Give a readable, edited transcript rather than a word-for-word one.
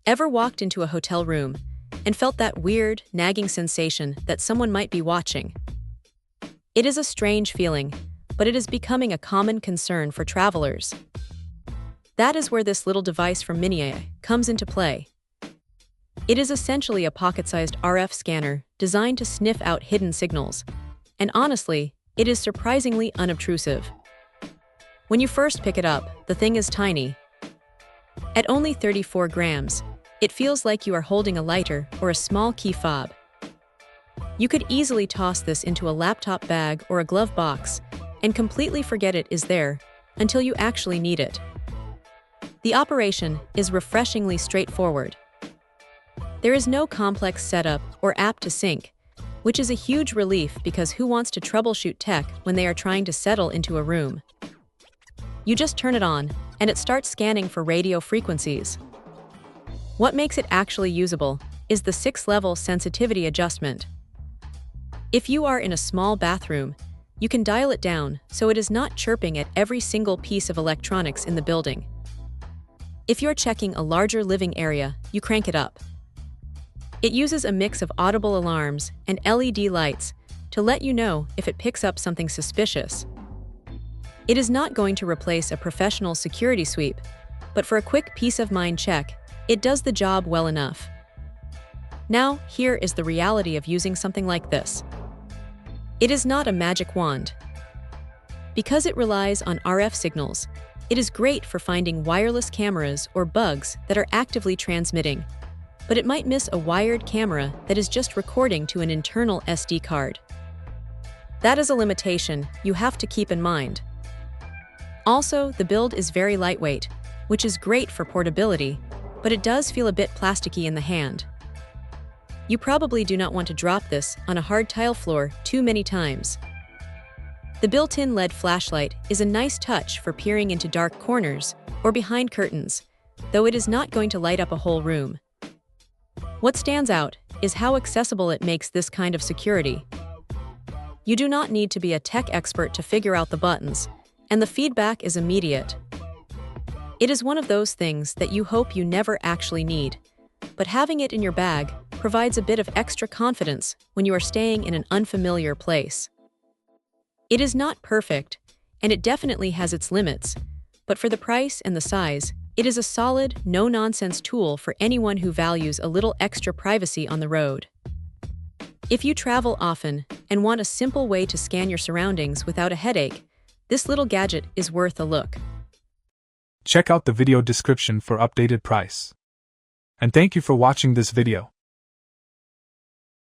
Ever walked into a hotel room and felt that weird, nagging sensation that someone might be watching? It is a strange feeling, but it is becoming a common concern for travelers. That is where this little device from Minyii comes into play. It is essentially a pocket-sized RF scanner designed to sniff out hidden signals, and honestly, it is surprisingly unobtrusive. When you first pick it up, the thing is tiny. At only 34 grams, it feels like you are holding a lighter or a small key fob. You could easily toss this into a laptop bag or a glove box and completely forget it is there until you actually need it. The operation is refreshingly straightforward. There is no complex setup or app to sync, which is a huge relief because who wants to troubleshoot tech when they are trying to settle into a room? You just turn it on, and it starts scanning for radio frequencies. What makes it actually usable is the 6-level sensitivity adjustment. If you are in a small bathroom, you can dial it down so it is not chirping at every single piece of electronics in the building. If you're checking a larger living area, you crank it up. It uses a mix of audible alarms and LED lights to let you know if it picks up something suspicious. It is not going to replace a professional security sweep, but for a quick peace of mind check, it does the job well enough. Now, here is the reality of using something like this. It is not a magic wand. Because it relies on RF signals, it is great for finding wireless cameras or bugs that are actively transmitting, but it might miss a wired camera that is just recording to an internal SD card. That is a limitation you have to keep in mind. Also, the build is very lightweight, which is great for portability, but it does feel a bit plasticky in the hand. You probably do not want to drop this on a hard tile floor too many times. The built-in LED flashlight is a nice touch for peering into dark corners or behind curtains, though it is not going to light up a whole room. What stands out is how accessible it makes this kind of security. You do not need to be a tech expert to figure out the buttons, and the feedback is immediate. It is one of those things that you hope you never actually need, but having it in your bag provides a bit of extra confidence when you are staying in an unfamiliar place. It is not perfect, and it definitely has its limits, but for the price and the size, it is a solid, no-nonsense tool for anyone who values a little extra privacy on the road. If you travel often and want a simple way to scan your surroundings without a headache, this little gadget is worth a look. Check out the video description for updated price. And thank you for watching this video.